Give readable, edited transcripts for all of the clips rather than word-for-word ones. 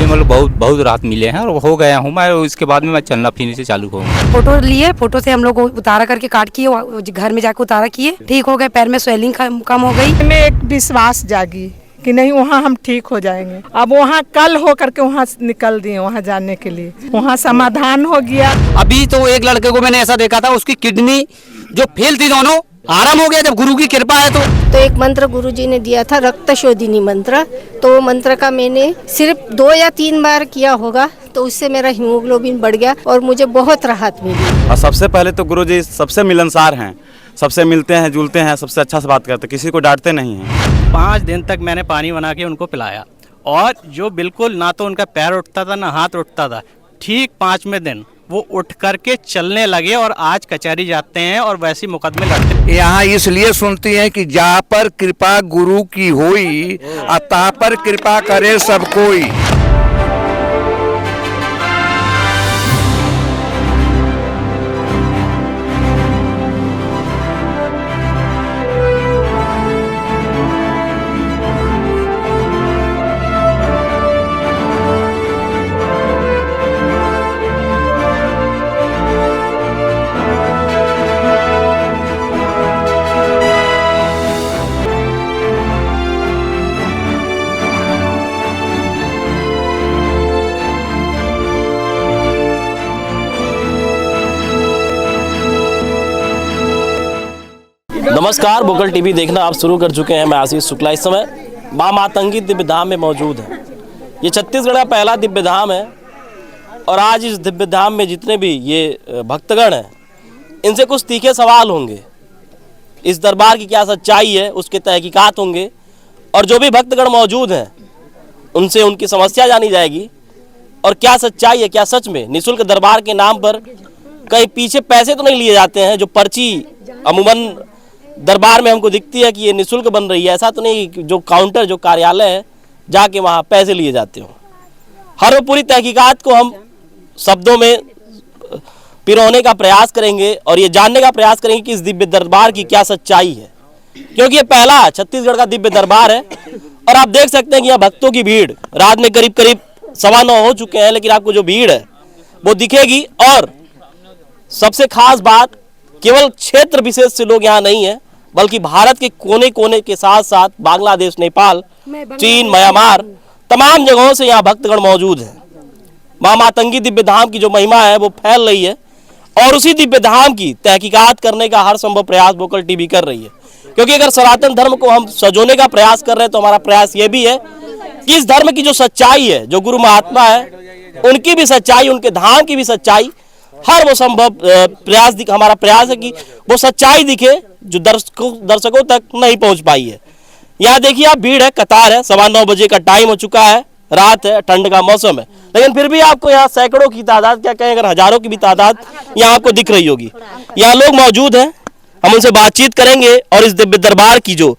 अभी मतलब बहुत राहत मिले हैं और हो गया हूँ मैं। इसके बाद में मैं चलना फिरने से चालू करूँगा। फोटो लिए, फोटो से हम लोग उतारा करके काट किए, घर में जाकर उतारा किए, ठीक हो गए, पैर में स्वेलिंग कम हो गई। हमें एक विश्वास जागी कि नहीं वहाँ हम ठीक हो जाएंगे। अब वहाँ कल हो करके वहाँ निकल दिए, वहाँ जाने के लिए वहाँ समाधान हो गया। अभी तो एक लड़के को मैंने ऐसा देखा था, उसकी किडनी जो फेल थी दोनों आराम हो गया जब गुरु की कृपा है। तो एक मंत्र गुरुजी ने दिया था, रक्त शोधिनी मंत्र। तो मंत्र का मैंने सिर्फ 2 या 3 बार किया होगा, तो उससे मेरा हीमोग्लोबिन बढ़ गया और मुझे बहुत राहत मिली। और सबसे पहले तो गुरुजी सबसे मिलनसार हैं, सबसे मिलते हैं, जुलते हैं, सबसे अच्छा से बात करते, किसी को डांटते नहीं हैं। 5 दिन तक मैंने पानी बना के उनको पिलाया और जो बिल्कुल ना तो उनका पैर उठता था ना हाथ उठता था, ठीक 5वें दिन वो उठ करके चलने लगे और आज कचहरी जाते हैं और वैसे मुकदमे लड़ते हैं। यहाँ इसलिए सुनती हैं कि जहाँ पर कृपा गुरु की होई, तहाँ पर कृपा करे सब कोई। नमस्कार, वोकल टीवी देखना आप शुरू कर चुके हैं। मैं आशीष शुक्ला इस समय माँ मातंगी दिव्य धाम में मौजूद है। ये छत्तीसगढ़ का पहला दिव्य धाम है और आज इस दिव्य धाम में जितने भी ये भक्तगण हैं, इनसे कुछ तीखे सवाल होंगे। इस दरबार की क्या सच्चाई है उसके तहकीकात होंगे और जो भी भक्तगण मौजूद हैं उनसे उनकी समस्या जानी जाएगी और क्या सच्चाई है, क्या सच में निःशुल्क दरबार के नाम पर कहीं पीछे पैसे तो नहीं लिए जाते हैं। जो पर्ची अमूमन दरबार में हमको दिखती है कि ये निःशुल्क बन रही है, ऐसा तो नहीं। जो काउंटर, जो कार्यालय है, जाके वहाँ पैसे लिए जाते हो। हर वो पूरी तहकीकात को हम शब्दों में पिरोने का प्रयास करेंगे और ये जानने का प्रयास करेंगे कि इस दिव्य दरबार की क्या सच्चाई है, क्योंकि ये पहला छत्तीसगढ़ का दिव्य दरबार है। और आप देख सकते हैं कि यहाँ भक्तों की भीड़ रात में करीब 9:15 हो चुके हैं, लेकिन आपको जो भीड़ है वो दिखेगी। और सबसे खास बात, केवल क्षेत्र विशेष से लोग यहाँ नहीं है, बल्कि भारत के कोने कोने के साथ साथ बांग्लादेश, नेपाल, चीन, म्यांमार, तमाम जगहों से यहाँ भक्तगण मौजूद हैं। माँ मातंगी दिव्य धाम की जो महिमा है वो फैल रही है और उसी दिव्य धाम की तहकीकात करने का हर संभव प्रयास वोकल टीवी कर रही है। क्योंकि अगर सनातन धर्म को हम सजोने का प्रयास कर रहे हैं तो हमारा प्रयास ये भी है कि इस धर्म की जो सच्चाई है, जो गुरु महात्मा है उनकी भी सच्चाई, उनके धाम की भी सच्चाई, हर वो संभव प्रयास हमारा प्रयास है कि वो सच्चाई दिखे जो दर्शकों तक नहीं पहुंच पाई है। यहाँ देखिए आप, भीड़ है, कतार है, 9:15 बजे का टाइम हो चुका है, रात है, ठंड का मौसम है, लेकिन फिर भी आपको यहाँ सैकड़ों की तादाद, क्या कहें अगर हजारों की भी तादाद यहाँ आपको दिख रही होगी। यहाँ लोग मौजूद हैं, हम उनसे बातचीत करेंगे और इस दिव्य दरबार की जो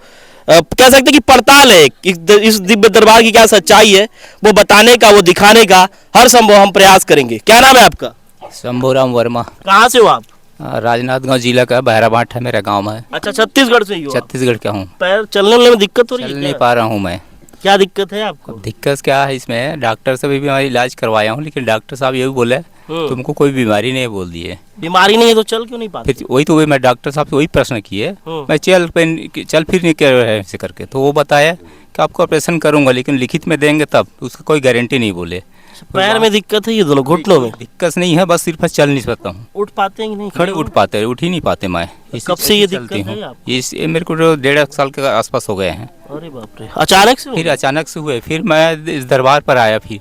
कह सकते हैं कि पड़ताल है, इस दिव्य दरबार की क्या सच्चाई है वो बताने का, वो दिखाने का हर संभव हम प्रयास करेंगे। क्या नाम है आपका? शंभूराम वर्मा। कहाँ से हो आप? राजनांदगांव जिला का बहराबाट है मेरा गांव है। अच्छा, छत्तीसगढ़ से ही हो? छत्तीसगढ़ का हूँ। पैर चलने में दिक्कत हो रही है? चल नहीं पा रहा हूँ मैं। क्या दिक्कत है आपको? दिक्कत क्या है इसमें, डॉक्टर से भी हमारी इलाज करवाया हूँ, लेकिन डॉक्टर साहब यही बोले तुमको कोई बीमारी नहीं बोल दिए। बीमारी नहीं है तो चल क्यों नहीं पाते? फिर वही तो मैं डॉक्टर साहब से वही प्रश्न किए, मैं चल फिर नहीं कर रहे ऐसे करके, तो वो बताया कि आपको ऑपरेशन करूँगा लेकिन लिखित में देंगे तब, उसका कोई गारंटी नहीं बोले। पैर में दिक्कत है, ये दोनों घुटनों में दिक्कत नहीं है, बस सिर्फ चल नहीं सकता हूँ। उठ पाते हैं कि नहीं? खड़े उठ पाते, उठ ही नहीं पाते मैं। कब से ये दिक्कत है आपको? ये मेरे को 1.5 साल के आसपास हो गए हैं। अरे बाप रे, अचानक से? फिर अचानक से हुए, फिर मैं इस दरबार पर आया, फिर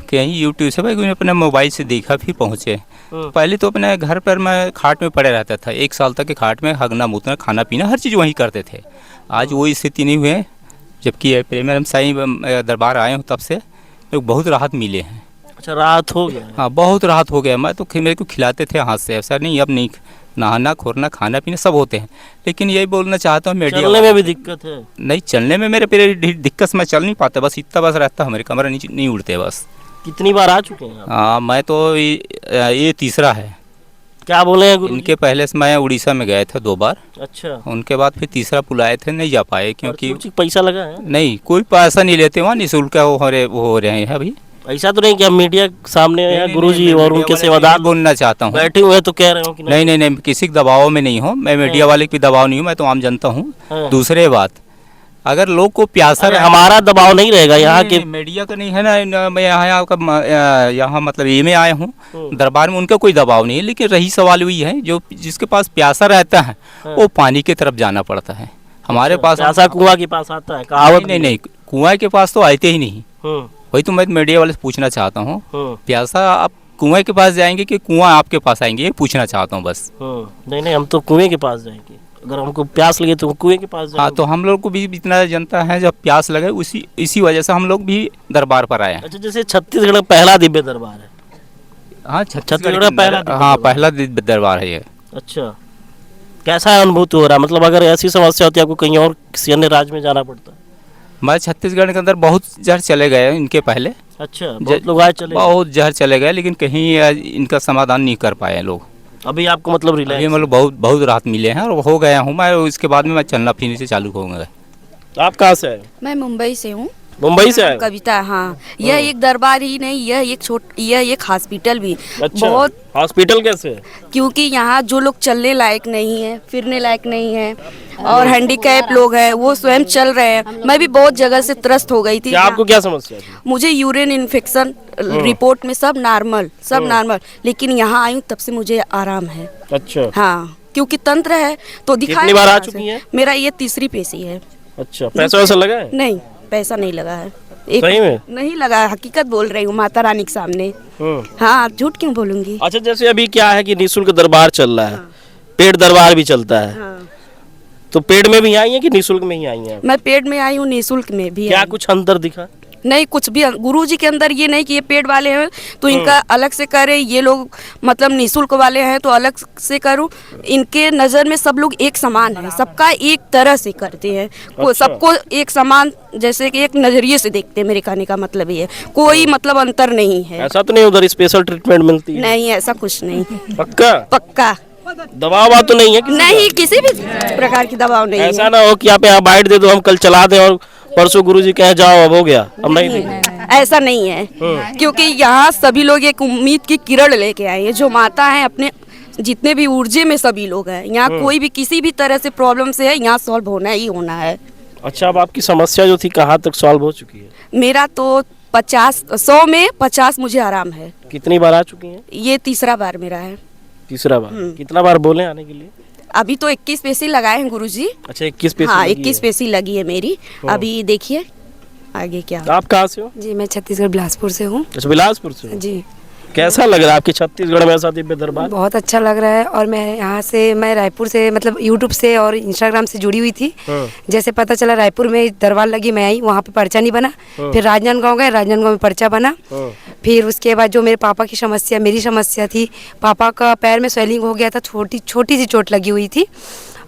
कहीं यूट्यूब से भाई अपने मोबाइल से देखा, फिर पहुँचे। पहले तो अपने घर पर मैं खाट में पड़े रहता था, 1 साल तक के खाट में हगना मुतना, खाना पीना हर चीज़ वहीं करते थे। आज वो स्थिति नहीं हुए, जबकि प्रेम साईं दरबार आए हूँ तब से लोग बहुत राहत मिले हैं। अच्छा, राहत हो गया? हाँ, बहुत राहत हो गया। मैं तो मेरे को खिलाते थे हाथ से, ऐसा नहीं, अब नहीं, नहाना खोरना खाना पीना सब होते हैं। लेकिन यही बोलना चाहता हूँ, मीडिया चलने में भी दिक्कत है? नहीं, चलने में मेरे दिक्कत से मैं चल नहीं पाता, बस इतना बस रहता है, मेरे कमर नहीं उड़ते बस। कितनी बार आ चुके हैं आप? हाँ, मैं तो ये तीसरा है। क्या बोले हैं गुरु? इनके पहले से मैं उड़ीसा में गए थे 2 बार। अच्छा। उनके बाद फिर तीसरा बुलाए थे, नहीं जा पाए क्योंकि पैसा लगा है? नहीं, कोई पैसा नहीं लेते, वहाँ निःशुल्क हो रहे हैं अभी, ऐसा तो नहीं कि हम मीडिया के सामने या गुरुजी और उनके सेवादार बोलना चाहता हूँ। बैठे हुए हैं तो कह रहे हो कि नहीं नहीं नहीं, किसी के दबाव में नहीं हूँ मैं, मीडिया वाले की दबाव नहीं हूँ, मैं तो आम जनता हूँ। दूसरे बात, अगर लोग को प्यासा अरे हमारा दबाव नहीं रहेगा यहाँ के मीडिया का नहीं है ना, मैं यहाँ मतलब ये में आया हूँ दरबार में, उनका कोई दबाव नहीं है। लेकिन रही सवाल वही है, जो जिसके पास प्यासा रहता है वो पानी की तरफ जाना पड़ता है। हमारे पास ऐसा कुआं के पास आता है कहावत नहीं नहीं, कुआं के पास तो आते ही नहीं। वही तो मैं मीडिया वाले से पूछना चाहता हूँ, प्यासा आप कुएं के पास जाएंगे कि कुआं आपके पास आएंगे, ये पूछना चाहता हूँ बस। नहीं नहीं, हम तो कुएं के पास जाएंगे, अगर हमको प्यास लगे तो कुएं के पास जाएंगे। हाँ, तो हम लोग को भी इतना जनता है, जब प्यास लगे इसी वजह से हम लोग भी दरबार पर आए हैं। अच्छा, जैसे छत्तीसगढ़ का पहला दिव्य दरबार है। हाँ, छत्तीसगढ़ का पहला दिव्य दरबार है ये। अच्छा, कैसा अनुभूति हो रहा है? मतलब अगर ऐसी समस्या होती है आपको कहीं और किसी अन्य राज्य में जाना पड़ता है? मैं छत्तीसगढ़ के अंदर बहुत जहर चले गए इनके पहले। अच्छा, बहुत लोग आए चले, बहुत जहर चले गए, लेकिन कहीं इनका समाधान नहीं कर पाए लोग। अभी आपको मतलब ये मतलब बहुत राहत मिले हैं और हो गया हूँ मैं। इसके बाद में मैं चलना फिरने से चालू होऊंगा। आप कहाँ से आए? मैं मुंबई से हूँ। मुंबई से आए? कविता, हाँ। यह एक दरबार ही नहीं, यह एक हॉस्पिटल भी। अच्छा, बहुत हॉस्पिटल कैसे? क्योंकि यहाँ जो लोग चलने लायक नहीं है, फिरने लायक नहीं है और हैंडीकैप लोग हैं, वो स्वयं चल रहे हैं। मैं भी बहुत जगह से त्रस्त हो गई थी। आपको क्या समस्या थी? मुझे यूरिन इन्फेक्शन, रिपोर्ट में सब नॉर्मल, लेकिन यहाँ आई हूँ तब से मुझे आराम है। अच्छा, हाँ, क्योंकि तंत्र है तो दिखाया। कितनी बार आ चुकी हैं? मेरा ये तीसरी पेशी है। अच्छा, पैसा वैसा लगा है? नहीं, पैसा नहीं लगा है। सही में नहीं लगा है, हकीकत बोल रही हूँ माता रानी के सामने। हाँ, झूठ क्यों बोलूंगी। अच्छा, जैसे अभी क्या है कि निःशुल्क दरबार चल रहा है, पेड दरबार भी चलता है। हाँ। तो पेड में भी आई है कि निःशुल्क में ही आई है? मैं पेड में आई हूँ, निःशुल्क में भी। क्या कुछ अंतर दिखा? नहीं, कुछ भी गुरुजी के अंदर ये नहीं कि ये पेड वाले हैं तो इनका अलग से करे, ये लोग मतलब निःशुल्क वाले हैं तो अलग से करूँ। इनके नज़र में सब लोग एक समान है, सबका एक तरह से करते हैं। अच्छा। सबको एक समान, जैसे कि एक नजरिए से देखते हैं। मेरे कहने का मतलब ये है, कोई मतलब अंतर नहीं है। ऐसा तो नहीं उधर स्पेशल ट्रीटमेंट मिलती है? नहीं, ऐसा कुछ नहीं। पक्का? पक्का। दबाव तो नहीं है? नहीं, किसी भी प्रकार की दबाव नहीं है। ऐसा ना हो कि आप यहाँ बाइट दे दो, हम कल चला दें और परसों गुरुजी कहे जाओ अब हो गया, अब नहीं देंगे। ऐसा नहीं है, क्योंकि यहाँ सभी लोग एक उम्मीद की किरण लेके आए हैं। जो माता है अपने जितने भी ऊर्जे में सभी लोग हैं यहाँ। कोई भी किसी भी तरह से प्रॉब्लम से है, यहाँ सॉल्व होना ही होना है। अच्छा, अब आपकी समस्या जो थी कहाँ तक सॉल्व हो चुकी है? मेरा तो 100 में 50 मुझे आराम है। कितनी बार आ चुकी हैं? ये तीसरा बार मेरा है। तीसरा बार? कितना बार बोले आने के लिए? अभी तो 21 पेशी लगाए हैं गुरुजी। अच्छा, 21 पेशी? हाँ, 21 पेशी लगी है मेरी। अभी देखिए आगे क्या। आप कहाँ से हो? जी, मैं छत्तीसगढ़ बिलासपुर से हूँ। अच्छा, बिलासपुर से? जी। कैसा लग रहा है आपके छत्तीसगढ़ में ऐसा दिव्य दरबार? बहुत अच्छा लग रहा है। और मैं रायपुर से मतलब यूट्यूब से और इंस्टाग्राम से जुड़ी हुई थी। जैसे पता चला रायपुर में दरबार लगी, मैं आई, वहाँ पे पर्चा नहीं बना। फिर राजनांदगांव गए, राजनांदगांव में पर्चा बना। फिर उसके बाद जो मेरे पापा की समस्या, मेरी समस्या थी, पापा का पैर में स्वेलिंग हो गया था, छोटी सी चोट लगी हुई थी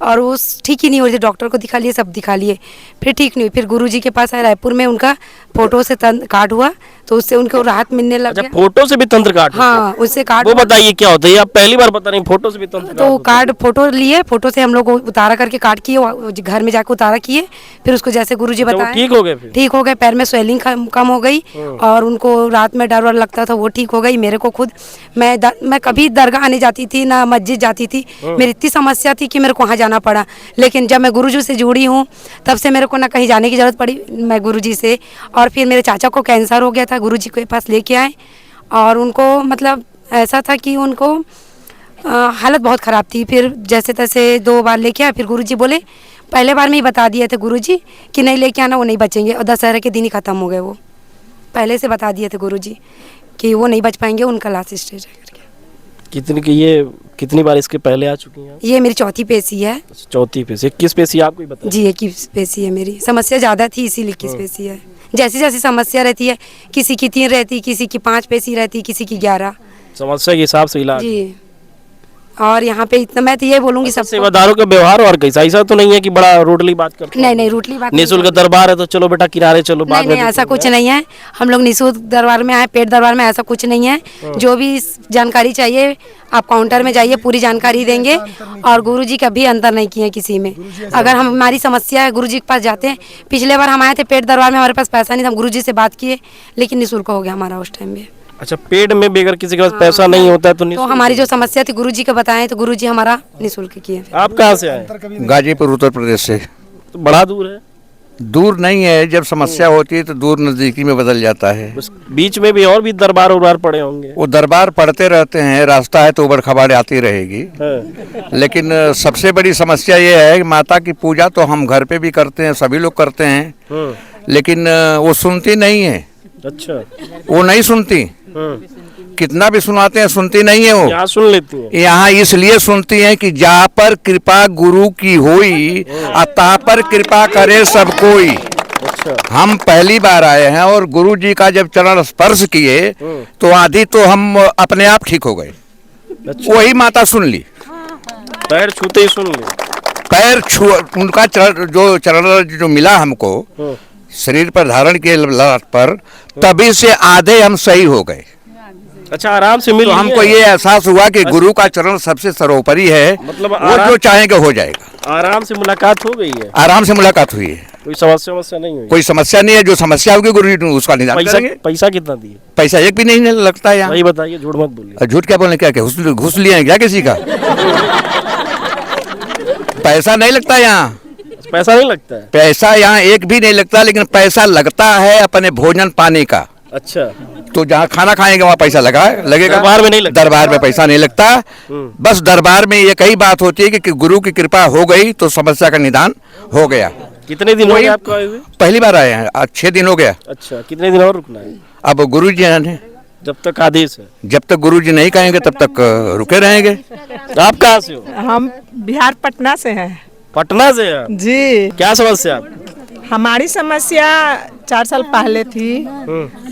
और वो ठीक ही नहीं हो रही थी। डॉक्टर को दिखा लिए, सब दिखा लिए, फिर ठीक नहीं हुई। फिर गुरुजी के पास आए रायपुर में, उनका फोटो से कार्ड हुआ तो उससे उनको राहत मिलने लग गया। फोटो से भी तंत्र कार्ड? हाँ, उससे कार्ड। वो बताइए क्या होता है, आप पहली बार बता रही, फोटो से भी तंत्र? तो कार्ड फोटो लिए, फोटो से हम लोग उतारा करके कार्ड किए, घर में जाकर उतारा किए। फिर उसको जैसे गुरुजी बताए ठीक हो गए? ठीक हो गए, पैर में स्वेलिंग कम हो गई और उनको रात में डर वर लगता था, वो ठीक हो गई। मेरे को खुद मैं कभी दरगाह आने जाती थी ना मस्जिद जाती थी, मेरी इतनी समस्या थी कि मेरे को वहाँ जाना पड़ा। लेकिन जब मैं गुरुजी से जुड़ी हूँ तब से मेरे को ना कहीं जाने की जरूरत पड़ी, मैं गुरुजी से। और फिर मेरे चाचा को कैंसर हो गया था, गुरुजी के पास लेके आए और उनको मतलब ऐसा था कि उनको हालत बहुत ख़राब थी। फिर जैसे तैसे 2 बार लेके आए। फिर गुरुजी बोले, पहले बार में ही बता दिए थे गुरुजी कि नहीं लेके आना, वो नहीं बचेंगे। और दशहरा के दिन ही ख़त्म हो गए। वो पहले से बता दिए थे गुरुजी कि वो नहीं बच पाएंगे, उनका लास्ट स्टेज है करके। कितनी बार इसके पहले आ चुकी हैं? ये मेरी चौथी पेशी है। चौथी पेशी? 21 पेशी आपको ही बताया? जी, 21 पेशी है मेरी। समस्या ज़्यादा थी इसीलिए 21 पेशी है। जैसी जैसी समस्या रहती है, किसी की 3 रहती, किसी की 5 पेशी रहती, किसी की 11। समस्या के हिसाब से इलाज? जी। और यहाँ पे इतना मैं तो ये बोलूँगी सब सेवादारों का व्यवहार और कैसा, ऐसा तो नहीं है कि बड़ा रोडली बात करते हैं? नहीं रूटली बात निःशुल्क दरबार है तो चलो बेटा किनारे चलो, बाद में नहीं ऐसा कुछ नहीं है। हम लोग निःशुल्क दरबार में आए, पेट दरबार में ऐसा कुछ नहीं है। जो भी जानकारी चाहिए आप काउंटर में जाइए, पूरी जानकारी देंगे। और गुरुजी कभी अंतर नहीं किए किसी में। अगर हमारी समस्या है गुरुजी के पास जाते हैं। पिछले बार हम आए थे पेट दरबार में, हमारे पास पैसा नहीं था, हम गुरुजी से बात किए लेकिन निःशुल्क हो गया हमारा उस टाइम में। अच्छा, पेट में भी अगर किसी के पास पैसा नहीं होता है तो हमारी जो समस्या थी गुरुजी को बताएं तो गुरुजी हमारा निःशुल्क किए। आप कहाँ से आए? गाजीपुर उत्तर प्रदेश से। तो बड़ा दूर है? दूर नहीं है, जब समस्या होती है तो दूर नज़दीकी में बदल जाता है। उस बीच में भी और भी दरबार उरबार पड़े होंगे? वो दरबार पढ़ते रहते हैं, रास्ता है तो उबड़ खबड़ आती रहेगी। लेकिन सबसे बड़ी समस्या ये है कि माता की पूजा तो हम घर पे भी करते हैं, सभी लोग करते हैं, लेकिन वो सुनती नहीं है। अच्छा, वो नहीं सुनती, कितना भी सुनाते हैं सुनती नहीं है। वो यहाँ सुन लेती है? यहाँ इसलिए सुनती हैं कि जा पर कृपा गुरु की होई, ता पर कृपा करे सब कोई। अच्छा, हम पहली बार आए हैं और गुरु जी का जब चरण स्पर्श किए तो आधी तो हम अपने आप ठीक हो गए। अच्छा। वही माता सुन ली, पैर छूते ही सुन ली। पैर छू, उनका चरण जो मिला हमको शरीर पर धारण के लाट पर, तभी से आधे हम सही हो गए। अच्छा, आराम से मिल तो हमको ये एहसास हुआ कि गुरु का चरण सबसे सर्वोपरि है, मतलब वो जो चाहेंगे हो जाएगा। आराम से मुलाकात हो गई है? आराम से मुलाकात हुई है, कोई समस्या नहीं हुई? कोई समस्या नहीं है। जो समस्या होगी गुरु जी उसका निदान करेंगे। पैसा कितना दिए? पैसा एक भी नहीं लगता है यहाँ। वही बताइए, झूठ मत बोलिए। झूठ क्या बोलने, क्या घुस लिए हैं क्या किसी का? पैसा नहीं लगता यहाँ। पैसा नहीं लगता है? पैसा यहाँ एक भी नहीं लगता, लेकिन पैसा लगता है अपने भोजन पानी का। अच्छा, तो जहाँ खाना खाएंगे वहाँ पैसा लगेगा। दरबार में नहीं लगता? दरबार में पैसा नहीं लगता। बस दरबार में ये कई बात होती है कि गुरु की कृपा हो गई तो समस्या का निदान हो गया। कितने दिन हो गए आपको आए हुए? पहली बार आए हैं, आज 6 दिन हो गया। अच्छा, कितने दिन और रुकना है? अब गुरु जी ने जब तक आदेश है। जब तक गुरु जी नहीं कहेंगे तब तक रुके रहेंगे। आप कहाँ से हो? हम बिहार पटना से हैं। पटना से हैं? जी। क्या समस्या? हमारी समस्या 4 साल पहले थी।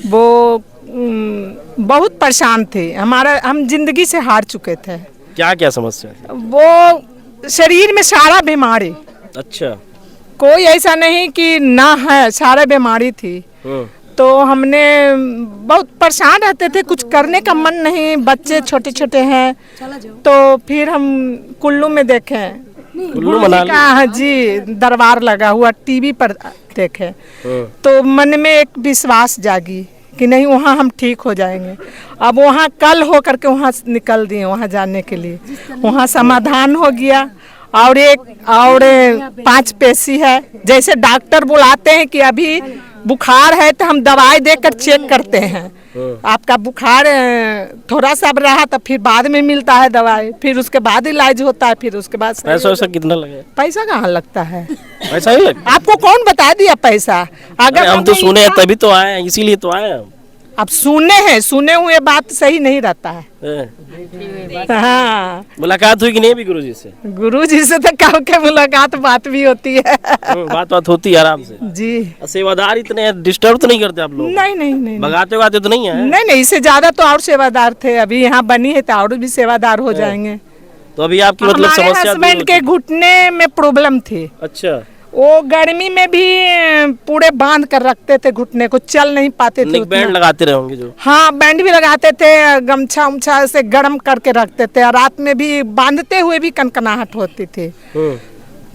वो बहुत परेशान थे, हम जिंदगी से हार चुके थे। क्या क्या समस्या? वो शरीर में सारा बीमारी। अच्छा, कोई ऐसा नहीं कि ना है, सारा बीमारी थी। तो हमने बहुत परेशान रहते थे, कुछ करने का मन नहीं, बच्चे छोटे छोटे हैं। तो फिर हम कुल्लू में देखे, कुल्लू मनाली जी दरबार लगा हुआ टीवी पर देखे, तो मन में एक विश्वास जागी कि नहीं वहाँ हम ठीक हो जाएंगे। अब वहाँ कल हो करके वहाँ निकल दिए, वहाँ जाने के लिए। वहाँ समाधान हो गया। और 5 पेशी है, जैसे डॉक्टर बुलाते हैं कि अभी बुखार है तो हम दवाई देकर चेक करते हैं। आपका बुखार थोड़ा सा रहा तो फिर बाद में मिलता है दवाई, फिर उसके बाद इलाज होता है, फिर उसके बाद। पैसा कितना लगे? पैसा कहाँ लगता है? पैसा ही लगता? आपको कौन बता दिया पैसा? अगर हम तो सुने हैं तभी तो आए हैं, इसीलिए तो आए हैं। अब सुने हुए बात सही नहीं रहता है। हाँ, मुलाकात हुई कि नहीं भी गुरुजी से? गुरुजी से तो कब के मुलाकात बात भी होती है। बात होती है आराम से जी। सेवादार इतने डिस्टर्ब तो नहीं करते आप लोग? नहीं, भगाते उगाते तो नहीं है? नहीं, इससे ज्यादा तो और सेवादार थे। अभी यहाँ बनी है तो और भी सेवादार हो जाएंगे। तो अभी आपकी मतलब समस्या? हस्बैंड के घुटने में प्रॉब्लम थी। अच्छा, वो गर्मी में भी पूरे बांध कर रखते थे घुटने को, चल नहीं पाते थे। बैंड लगाते रहे होंगे जो? हाँ, बैंड भी लगाते थे, गमछा उमछा से गर्म करके रखते थे। रात में भी बांधते हुए भी कनकनाहट होती थी।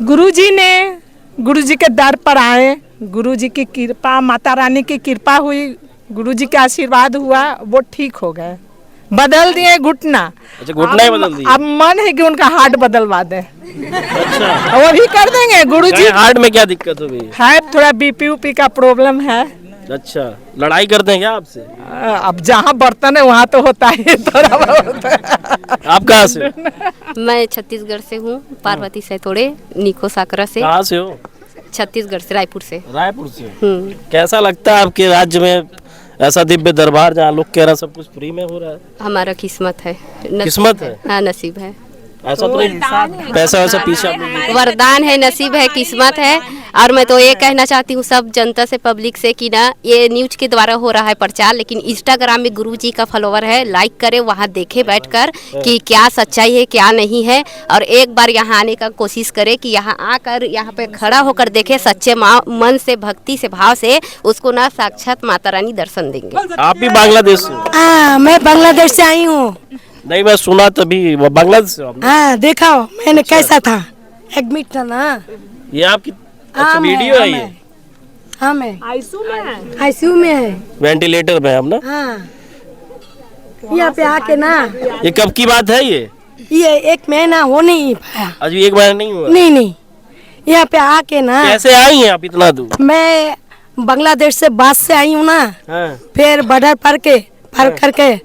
गुरुजी के दर पर आए, गुरुजी की कृपा, माता रानी की कृपा हुई, गुरुजी का आशीर्वाद हुआ, वो ठीक हो गए, बदल दिए घुटना। अच्छा, घुटना ही बदल दिया? अब मन है कि उनका हार्ट बदलवा दे। अच्छा, वो भी कर देंगे गुरुजी। हार्ट में क्या दिक्कत हो गई है? थोड़ा बीपी का प्रॉब्लम है। अच्छा, लड़ाई करते हैं क्या आपसे? अब जहाँ बर्तन है वहाँ तो होता ही थोड़ा बहुत। आप कहाँ से? मैं छत्तीसगढ़ से हूँ, पार्वती सैतोड़े, निको साकरा से। कहाँ से हो? छत्तीसगढ़ से, रायपुर से। रायपुर से? कैसा लगता है आपके राज्य में ऐसा दिव्य दरबार जहाँ लोग कह रहे हैं सब कुछ फ्री में हो रहा है? हमारा किस्मत है। किस्मत है? हाँ, नसीब है। ऐसा तो नहीं पैसा वैसा पीछे? वरदान है, नसीब है, किस्मत है। और मैं तो ये कहना चाहती हूँ सब जनता से, पब्लिक से कि ना ये न्यूज के द्वारा हो रहा है प्रचार, लेकिन इंस्टाग्राम में गुरुजी का फॉलोवर है, लाइक करे, वहाँ देखे बैठकर कि क्या सच्चाई है क्या नहीं है, और एक बार यहाँ आने का कोशिश करे कि यहाँ आकर यहाँ पे खड़ा होकर देखे सच्चे मन से, भक्ति से, भाव से, उसको ना साक्षात माता रानी दर्शन देंगे। आप भी बांग्लादेश से? हाँ, मैं बांग्लादेश से आई हूँ। नहीं, मैं सुना तभी वो बांग्लादेश से। हाँ, देखा मैंने कैसा था, एडमिट था ना। ये आपकी अच्छा वीडियो है ये? हाँ, मैं आईसीयू में है, वेंटिलेटर में हम ना। हाँ, यहाँ पे आके ना, ये कब की बात है ये 1 महीना हो नहीं पाया। अभी 1 महीना नहीं हुआ? नहीं, यहाँ पे आके ना। कैसे आई हैं आप इतना दूर? मैं बांग्लादेश से बस से आई हूँ ना। हाँ। फिर बॉर्डर पार करके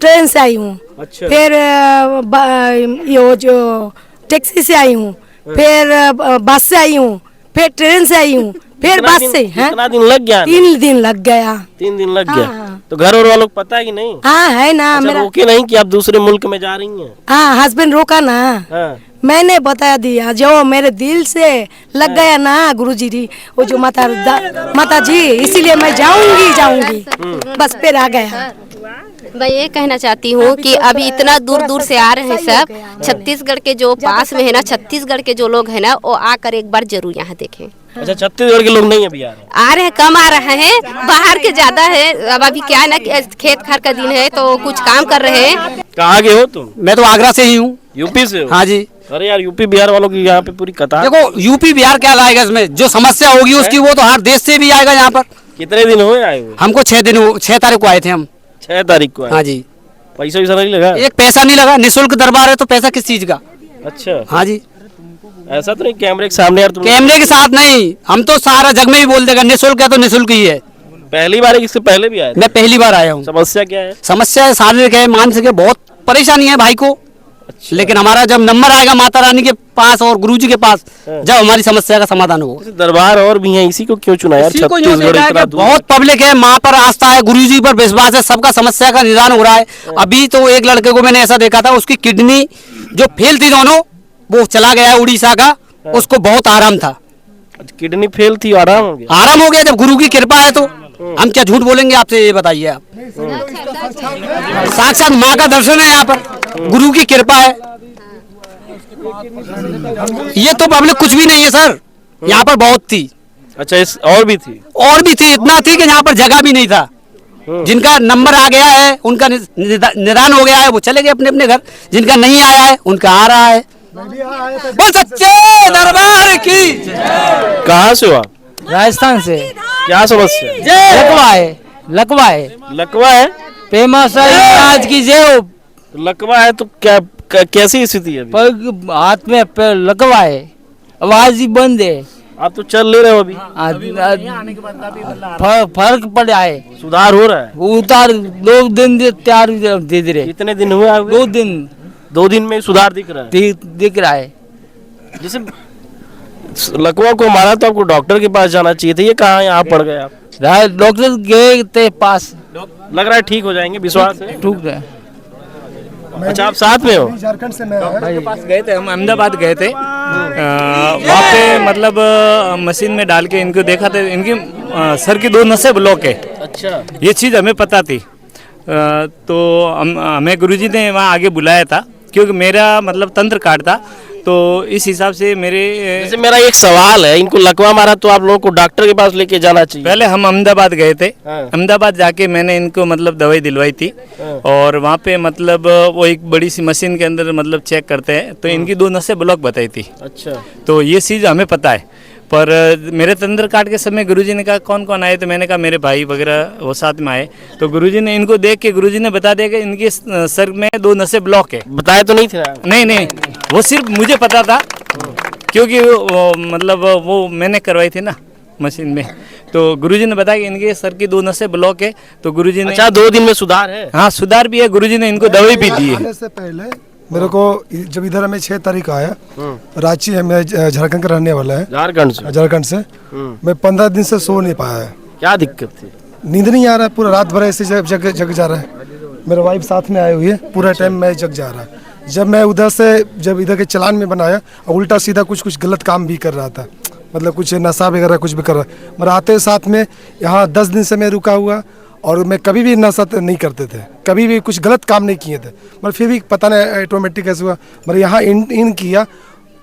ट्रेन से आई हूँ। अच्छा। फिर ये जो टैक्सी से आई हूँ, फिर बस से आई हूँ, फिर ट्रेन से आई हूँ, फिर बस से। कितना दिन लग गया? 3 दिन लग गया। 3 दिन लग गया। हाँ। तो घर और वालों को पता है कि नहीं? हाँ, है ना। अच्छा, मेरा रोके नहीं कि आप दूसरे मुल्क में जा रही हैं? हाँ, हस्बैंड रोका ना। हाँ। मैंने बता दिया, जो मेरे दिल से लग गया ना गुरुजी जी, वो जो माता जी, इसीलिए मैं जाऊंगी। बस फिर आ गया। मैं ये कहना चाहती हूँ कि अभी इतना दूर दूर से आ रहे हैं सब, छत्तीसगढ़ के जो पास में है ना, छत्तीसगढ़ के जो लोग हैं ना, वो आकर एक बार जरूर यहाँ देखें। अच्छा, छत्तीसगढ़ के लोग नहीं अभी आ रहे हैं, कम आ रहे हैं, बाहर के ज्यादा है। अब अभी क्या है ना, खेत खार का दिन है तो कुछ काम कर रहे हैं। कहाँ के हो तुम? मैं तो आगरा से ही हूँ। यूपी से हो? हाँ जी। अरे यार, यूपी बिहार वालों की यहाँ पे पूरी कतार। देखो, यूपी बिहार क्या लाएगा इसमें, जो समस्या होगी उसकी वो तो हर देश से भी आएगा यहाँ पर। कितने दिन हुए आए हुए? हमको 6 तारीख को आए थे हम। 6 तारीख को? हाँ जी। पैसा वैसा नहीं लगा? एक पैसा नहीं लगा, निःशुल्क दरबार है तो पैसा किस चीज का? अच्छा। हाँ जी। ऐसा तो नहीं कैमरे के सामने यार तुम? कैमरे के साथ नहीं, हम तो सारा जग में भी बोल देगा निःशुल्क है तो निःशुल्क ही है। पहली बार है, इससे पहले भी आए? मैं पहली बार आया हूँ। समस्या क्या है? समस्या शारीरिक है, मानसिक है, बहुत परेशानी है भाई को। अच्छा। लेकिन हमारा जब नंबर आएगा माता रानी के पास और गुरुजी के पास, जब हमारी समस्या का समाधान होगा। दरबार और भी है, इसी को क्यों चुना यार? छत्तीसगढ़ इतना दूर। बहुत पब्लिक है, माँ पर आस्था है, गुरुजी पर विश्वास है, सबका समस्या का निदान हो रहा है। अभी तो एक लड़के को मैंने ऐसा देखा था, उसकी किडनी जो फेल थी दोनों, वो चला गया उड़ीसा का, उसको बहुत आराम था। किडनी फेल थी, आराम हो गया? आराम हो गया, जब गुरु की कृपा है तो हम क्या झूठ बोलेंगे आपसे, ये बताइए आप। साक्षात माँ का दर्शन है यहाँ पर, गुरु की कृपा है। ये तो पब्लिक कुछ भी नहीं है सर, यहाँ पर बहुत थी। अच्छा, इस और भी थी? और भी थी, इतना थी कि यहाँ पर जगह भी नहीं था। जिनका नंबर आ गया है, उनका निदान हो गया है, वो चले गए अपने अपने घर। जिनका नहीं आया है, उनका आ रहा है। बोल सच्चे दरबार की। कहाँ से हो आप? राजस्थान से। क्या समस्या? लकवा है। लकवा है? फेमस है आज की जय। लकवा है तो क्या कैसी स्थिति है? हाथ में लकवा है, आवाज ही बंद है। आप तो चल ले रहे हो अभी? फर्क पड़ा है, सुधार हो रहा है? उतार 2 दिन तैयार दे दे रहे। कितने दिन हुए? 2 दिन। 2 दिन में सुधार दिख रहा है? दिख रहा है। जैसे लकवा को मारा तो आपको डॉक्टर के पास जाना चाहिए था, ये कहाँ यहाँ पड़ गए आप? डॉक्टर गए थे पास, लग रहा है ठीक हो जाएंगे, विश्वास है? ठीक है। अच्छा, आप साथ में हो? झारखंड से मैं के पास गए थे, हम अहमदाबाद गए थे। वहाँ पे मतलब मशीन में डाल के इनको देखा था, इनकी सर की 2 नसें ब्लॉक है। अच्छा। ये चीज़ हमें पता थी, तो हमें गुरुजी ने वहाँ आगे बुलाया था, क्योंकि मेरा मतलब तंत्र कार्ड था, तो इस हिसाब से जैसे मेरा एक सवाल है, इनको लकवा मारा तो आप लोगों को डॉक्टर के पास लेके जाना चाहिए। पहले हम अहमदाबाद गए थे। हाँ। अहमदाबाद जाके मैंने इनको मतलब दवाई दिलवाई थी। हाँ। और वहाँ पे मतलब वो एक बड़ी सी मशीन के अंदर मतलब चेक करते हैं, तो इनकी 2 नसें ब्लॉक बताई थी। अच्छा। तो ये चीज़ हमें पता है, पर मेरे तंत्र काट के समय गुरुजी ने कहा कौन कौन आए, तो मैंने कहा मेरे भाई वगैरह वो साथ में आए, तो गुरुजी ने इनको देख के गुरुजी ने बता दिया कि इनके सर में 2 नसें ब्लॉक है। बताया तो नहीं थे? नहीं, वो सिर्फ मुझे पता था, क्योंकि मतलब वो मैंने करवाई थी ना मशीन में, तो गुरुजी ने बताया कि इनके सर की 2 नसें ब्लॉक है, तो गुरुजी ने। अच्छा, 2 दिन में सुधार है? हाँ, सुधार भी है, गुरुजी ने इनको दवाई भी दी है। से पहले मेरे को जब इधर हमें 6 तारीख आया, रांची है, मैं झारखंड का रहने वाला है। झारखंड से मैं 15 दिन से सो नहीं पाया है। क्या दिक्कत थी? नींद नहीं आ रहा है, पूरा रात भर ऐसे जग जा रहा है। मेरा वाइफ साथ में आई हुई है, पूरा टाइम मैं जग जा रहा है। जब मैं उधर से जब इधर के चलान में बनाया, उल्टा सीधा कुछ गलत काम भी कर रहा था, मतलब कुछ नशा वगैरह कुछ भी कर रहा है। मगर आते साथ में यहाँ 10 दिन से मैं रुका हुआ और मैं कभी भी नशा नहीं करते थे, कभी भी कुछ गलत काम नहीं किए थे, मगर फिर भी पता नहीं ऑटोमेटिक कैसे हुआ। मगर यहाँ इन किया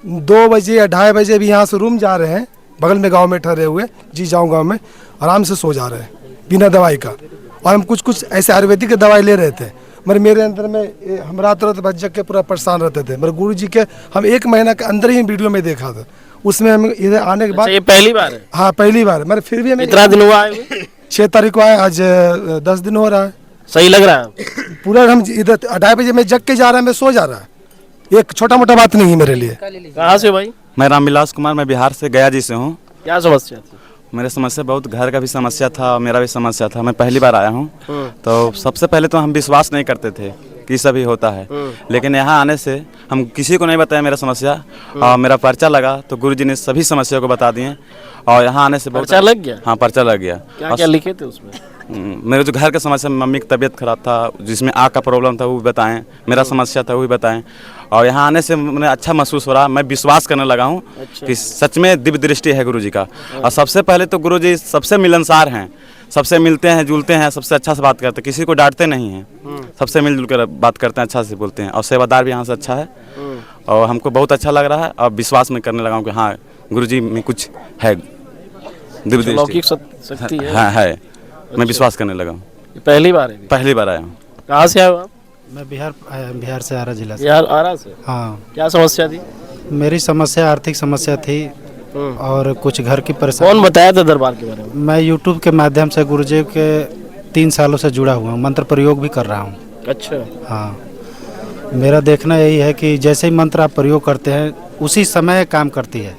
2 बजे या 2:30 बजे भी यहाँ से रूम जा रहे हैं, बगल में गांव में ठहरे हुए जी जाऊँ गांव में आराम से सो जा रहे हैं बिना दवाई का। और हम कुछ ऐसे आयुर्वेदिक दवाई ले रहे थे, मगर मेरे अंदर में हम रात भर जग के पूरा परेशान रहते थे। मगर गुरु जी के हम 1 महीना के अंदर ही वीडियो में देखा था, उसमें हम इधर आने के बाद ये पहली बार है? हाँ पहली बार। मगर फिर भी हमें कितना दिन हुआ है? 6 तारीख को आए, आज 10 दिन हो रहा है। सही लग रहा है? पूरा हम इधर 2:30 बजे में जग के जा रहा है, मैं सो जा रहा है। एक छोटा मोटा बात नहीं है मेरे लिए। कहाँ से भाई? मैं रामविलास कुमार, मैं बिहार से गया जी से हूँ। क्या समस्या थी? मेरे समस्या बहुत, घर का भी समस्या था और मेरा भी समस्या था। मैं पहली बार आया हूँ, तो सबसे पहले तो हम विश्वास नहीं करते थे कि सब ही होता है, लेकिन यहाँ आने से हम किसी को नहीं बताया मेरा समस्या, और मेरा पर्चा लगा तो गुरुजी ने सभी समस्या को बता दिए। और यहाँ आने से पर्चा लग गया? हाँ पर्चा लग गया। क्या क्या लिखे थे उसमें? मेरे जो घर का समस्या, मम्मी की तबीयत खराब था, जिसमें आँख का प्रॉब्लम था वो भी बताएं, मेरा समस्या था वो भी बताएं। और यहाँ आने से मुझे अच्छा महसूस हो रहा, मैं विश्वास करने लगा हूँ कि सच में दिव्य दृष्टि है गुरुजी का। और सबसे पहले तो गुरुजी सबसे मिलनसार हैं, सबसे मिलते हैं, जुलते हैं, सबसे अच्छा से बात करते हैं, किसी को डांटते नहीं हैं, सबसे मिलजुल कर बात करते हैं, अच्छा से बोलते हैं। और सेवादार भी यहाँ से अच्छा है और हमको बहुत अच्छा लग रहा है। और विश्वास में करने लगा हूँ कि हाँ गुरुजी में कुछ है, दिव्य लौकिक दृष्टि शक्ति है। हाँ है, मैं विश्वास करने लगा हूँ। पहली बार है? पहली बार आया हूँ। कहाँ से आए हो आप? मैं बिहार से आरा जिला से। बिहार आरा से? हाँ। क्या समस्या थी? मेरी समस्या आर्थिक समस्या थी और कुछ घर की परेशानी। कौन बताया था दरबार के बारे में? मैं यूट्यूब के माध्यम से गुरुजी के 3 सालों से जुड़ा हुआ हूँ, मंत्र प्रयोग भी कर रहा हूँ। अच्छा। हाँ, मेरा देखना यही है कि जैसे ही मंत्र आप प्रयोग करते हैं उसी समय काम करती है।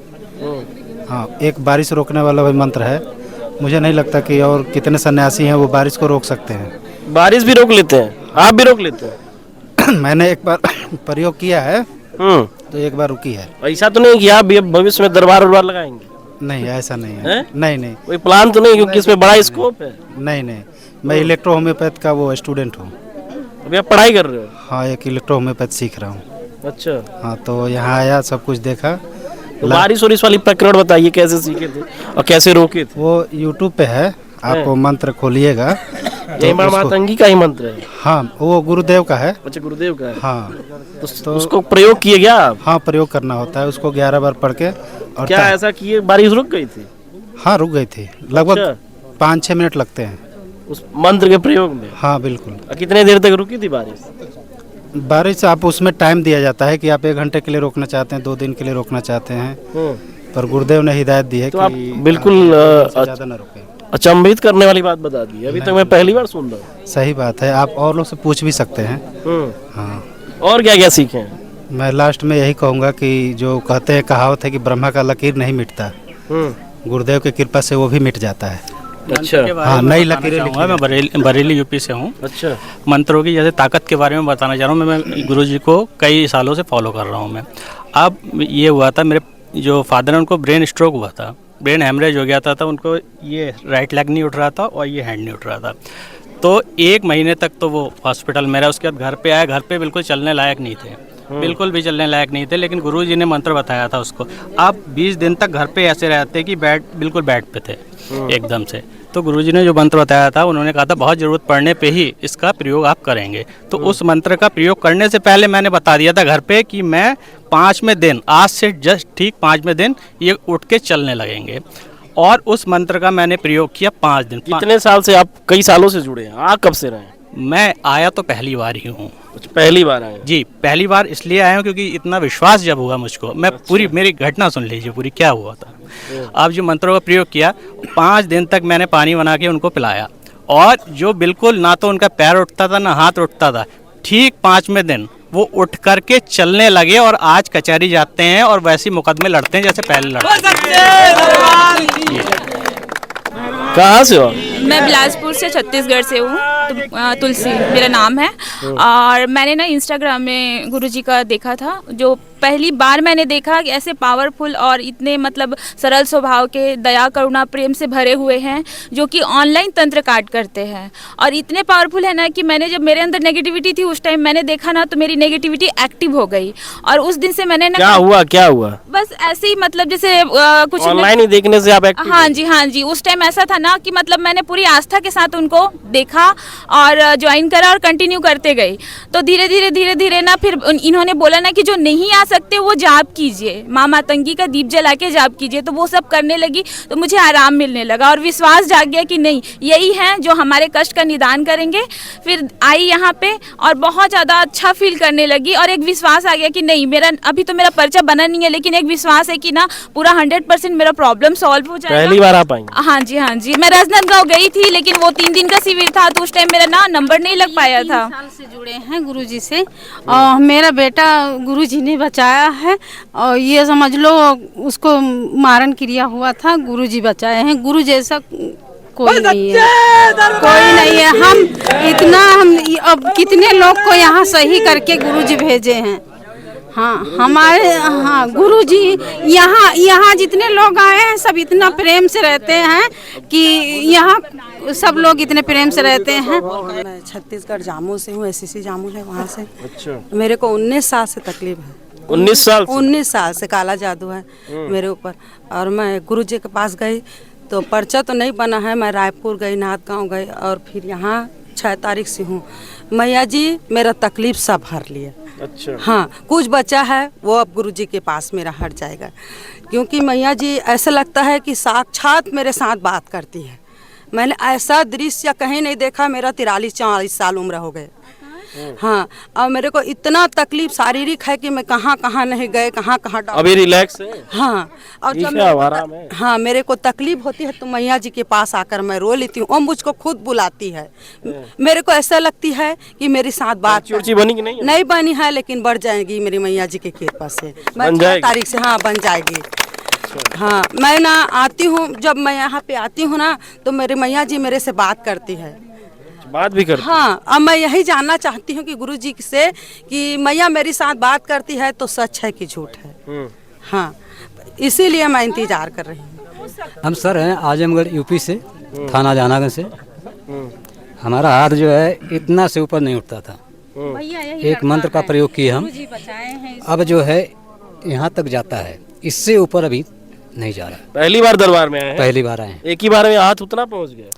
हाँ, एक बारिश रोकने वाला भी मंत्र है, मुझे नहीं लगता कि और कितने सन्यासी हैं वो बारिश को रोक सकते हैं। बारिश भी रोक लेते हैं? आप भी रोक लेते हैं? मैंने एक बार प्रयोग किया है तो एक बार रुकी है। ऐसा तो नहीं कि आप भी भविष्य में दरबार उरबार लगाएंगे? नहीं, ऐसा नहीं है। नहीं कोई प्लान तो नहीं, क्योंकि इसमें बड़ा स्कोप है। नहीं, मैं इलेक्ट्रो होम्योपैथ का वो स्टूडेंट हूँ। अभी आप पढ़ाई कर रहे हो? हाँ, एक इलेक्ट्रो होम्योपैथ सीख रहा हूँ। अच्छा। हाँ, तो यहाँ आया, सब कुछ देखा। तो बारिश और इस वाली प्रकरण बताइए, कैसे सीखे थे और कैसे रोके थे? वो यूट्यूब पे है, आप मंत्र खोलिएगा तो माँ मातंगी का ही मंत्र है? हाँ, वो गुरुदेव का है। अच्छा, गुरुदेव का है। हाँ, तो उसको प्रयोग किए क्या आप? हाँ, प्रयोग करना होता है उसको 11 बार पढ़ के। और क्या ऐसा किए बारिश रुक गई थी? हाँ, रुक गई थी। लगभग 5-6 मिनट लगते हैं उस मंत्र के प्रयोग में? हाँ, बिल्कुल। कितने देर तक रुकी थी बारिश? बारिश आप उसमें टाइम दिया जाता है कि आप 1 घंटे के लिए रोकना चाहते हैं, 2 दिन के लिए रोकना चाहते हैं, पर गुरुदेव ने हिदायत दी है तो कि आप बिल्कुल ज़्यादा ना रोकें। अचंभित करने वाली बात बता दी, अभी तक मैं पहली बार सुन रहा हूँ। सही बात है, आप और लोग से पूछ भी सकते हैं। हाँ। और क्या क्या सीखे हैं? मैं लास्ट में यही कहूँगा कि जो कहते हैं, कहावत है कि ब्रह्मा का लकीर नहीं मिटता, गुरुदेव की कृपा से वो भी मिट जाता है। अच्छा। हाँ, नई लकीरें लिखूंगा। मैं बरेली यूपी से हूँ। अच्छा। मंत्रों की जैसे ताकत के बारे में बताना चाह रहा हूँ। मैं गुरुजी को कई सालों से फॉलो कर रहा हूँ मैं। अब ये हुआ था, मेरे जो फादर हैं उनको ब्रेन स्ट्रोक हुआ था, ब्रेन हेमरेज हो गया था, उनको ये राइट लेग नहीं उठ रहा था और ये हैंड नहीं उठ रहा था। तो 1 महीने तक तो वो हॉस्पिटल में रहा। उसके बाद घर पे आया, घर पे बिल्कुल चलने लायक नहीं थे, बिल्कुल भी चलने लायक नहीं थे, लेकिन गुरुजी ने मंत्र बताया था उसको। आप 20 दिन तक घर पे ऐसे रहते कि बिल्कुल बेड पे थे एकदम से। तो गुरुजी ने जो मंत्र बताया था, उन्होंने कहा था बहुत ज़रूरत पड़ने पे ही इसका प्रयोग आप करेंगे। तो उस मंत्र का प्रयोग करने से पहले मैंने बता दिया था घर पे कि मैं 5वें दिन, आज से जस्ट ठीक 5वें दिन ये उठ के चलने लगेंगे। और उस मंत्र का मैंने प्रयोग किया 5 दिन। कितने साल से आप? कई सालों से जुड़े हैं आप? कब से रहे हैं? मैं आया तो पहली बार ही हूँ। पहली बार आए? जी, पहली बार इसलिए आया हूँ क्योंकि इतना विश्वास जब हुआ मुझको, मैं पूरी मेरी घटना सुन लीजिए पूरी क्या हुआ था। आप जो मंत्रों का प्रयोग किया, 5 दिन तक मैंने पानी बना के उनको पिलाया, और जो बिल्कुल ना तो उनका पैर उठता था ना हाथ उठता था, ठीक 5वें दिन वो उठ करके चलने लगे और आज कचहरी जाते हैं और वैसे मुकदमे लड़ते हैं जैसे पहले लड़ते। कहाँ से हो? मैं बिलासपुर से, छत्तीसगढ़ से हूँ। तुलसी मेरा नाम है। और मैंने ना इंस्टाग्राम में गुरुजी का देखा था, जो पहली बार मैंने देखा कि ऐसे पावरफुल और इतने मतलब सरल स्वभाव के, दया करुणा प्रेम से भरे हुए हैं, जो कि ऑनलाइन तंत्र काट करते हैं। और इतने पावरफुल है ना कि मैंने जब मेरे अंदर नेगेटिविटी थी उस टाइम मैंने देखा ना तो मेरी नेगेटिविटी एक्टिव हो गई। और उस दिन से मैंने क्या हुआ बस ऐसे ही मतलब जैसे कुछ ऑनलाइन ही देखने से आप एक्टिव? हाँ जी, उस टाइम ऐसा था ना कि मतलब मैंने पूरी आस्था के साथ उनको देखा और ज्वाइन करा और कंटिन्यू करते गई। तो धीरे धीरे ना फिर इन्होंने बोला ना कि जो नहीं आ सकते वो जाप कीजिए, माँ मातंगी का दीप जला के जाप कीजिए। तो वो सब करने लगी तो मुझे आराम मिलने लगा और विश्वास जाग गया कि नहीं यही है जो हमारे कष्ट का निदान करेंगे। फिर आई यहाँ पे और बहुत ज़्यादा अच्छा फील करने लगी और एक विश्वास आ गया कि नहीं मेरा अभी तो मेरा पर्चा बना नहीं है, लेकिन एक विश्वास है कि ना पूरा 100% मेरा प्रॉब्लम सॉल्व हो जाएगा। पहली बार आ पाएंगे? हाँ जी, मैं राजनांदगांव गई थी लेकिन वो 3 दिन का शिविर था तो उस टाइम मेरा ना नंबर नहीं लग पाया था। 3 साल से जुड़े हैं गुरुजी से और मेरा बेटा गुरुजी ने बचाया है और ये समझ लो उसको मारण क्रिया हुआ था, गुरुजी बचाए हैं। गुरु जैसा कोई नहीं है। हम अब कितने लोग को यहाँ सही करके गुरुजी भेजे हैं। हाँ गुरुजी यहाँ जितने लोग आए हैं सब इतना प्रेम से रहते हैं कि यहाँ सब लोग इतने प्रेम से रहते हैं। मैं छत्तीसगढ़ जामू से हूँ, SCC जामू है वहाँ से। अच्छा। मेरे को 19 साल से तकलीफ है। 19 साल से काला जादू है मेरे ऊपर। और मैं गुरुजी के पास गई तो पर्चा तो नहीं बना है। मैं रायपुर गई, नाथगांव गई और फिर यहाँ 6 तारीख से हूँ। मैया जी मेरा तकलीफ सब हर लिया। अच्छा। हाँ, कुछ बचा है वो अब गुरुजी के पास मेरा हट जाएगा, क्योंकि मैया जी ऐसा लगता है कि साक्षात मेरे साथ बात करती है। मैंने ऐसा दृश्य कहीं नहीं देखा। मेरा 43-44 साल उम्र हो गए। हाँ, और मेरे को इतना तकलीफ शारीरिक है कि मैं कहाँ नहीं गए, कहाँ अभी रिलैक्स है। हाँ, और जब हाँ मेरे को तकलीफ होती है तो मैया जी के पास आकर मैं रो लेती हूँ और मुझको खुद बुलाती है। मेरे को ऐसा लगती है कि मेरी साथ बात बनी कि नहीं बनी है, लेकिन बढ़ जाएगी मेरी मैया जी की कृपा से। 6 तारीख से हाँ बन जाएगी। हाँ, मैं ना आती हूँ, जब मैं यहाँ पे आती हूँ ना तो मेरी मैया जी मेरे से बात करती है। बात भी करती? हाँ, अब मैं यही जानना चाहती हूँ कि गुरुजी से कि मैया मेरी साथ बात करती है तो सच है कि झूठ है। हाँ, इसीलिए मैं इंतजार कर रही हूँ। हम सर हैं आजमगढ़ यूपी से, थाना जहानागंज से। हमारा हाथ जो है इतना से ऊपर नहीं उठता था। एक मंत्र का प्रयोग किए हम, अब जो है यहाँ तक जाता है, इससे ऊपर अभी नहीं जा रहा। पहली बार दरबार में आए हैं? पहली बार आए हैं। एक ही बार में हाथ उतना पहुँच गया?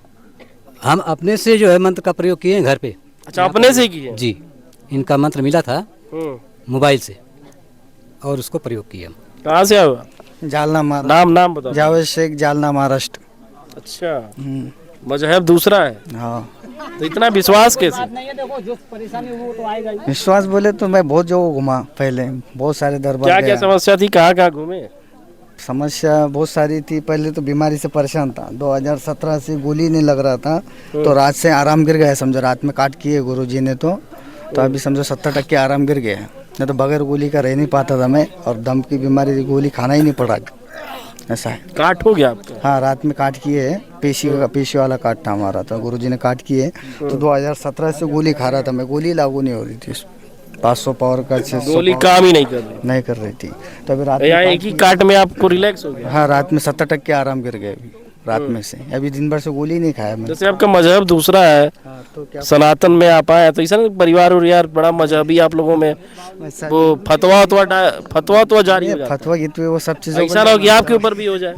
हम अपने से जो है मंत्र का प्रयोग किए हैं घर पे। अच्छा, अपने से किए? जी, इनका मंत्र मिला था मोबाइल से और उसको प्रयोग किया। कहाँ से हुआ? जालना महाराष्ट्र। नाम बताओ। जावेद शेख, जालना महाराष्ट्र। अच्छा, मजहब दूसरा है। हाँ, तो इतना विश्वास कैसे? विश्वास बोले तो मैं बहुत जगह घुमा, पहले बहुत सारे दरबार। क्या समस्या थी, कहाँ घूमे? समस्या बहुत सारी थी। पहले तो बीमारी से परेशान था। 2017 से गोली नहीं लग रहा था तो रात से आराम गिर गया। समझो रात में काट किए गुरुजी ने तो अभी समझो 70% आराम गिर गया। नहीं तो बगैर गोली का रह नहीं पाता था मैं, और दम की बीमारी थी, गोली खाना ही नहीं पड़ा। ऐसा है। काट हो गया आपका? हाँ, रात में काट किए है। पेशी वाला काट था हमारा, तो गुरुजी ने काट किए। तो 2017 से गोली खा रहा था मैं, गोली लागू नहीं हो रही थी। 500 पावर का 600 गोली काम ही नहीं कर रही थी। तो अभी रात में एक ही काट में आपको रिलैक्स हो गया? हाँ, रात में 70% आराम गिर गए अभी रात में से। अभी दिन भर से गोली नहीं खाया मैं। जैसे आपका मजहब दूसरा है, सनातन में आप आए तो ऐसा परिवार और यार बड़ा मजहबी आप लोगों में, वो फतवा तो जारी हो जाता? फतवा गीत वो सब चीजों ऐसा ना हो कि आपके ऊपर भी हो जाए।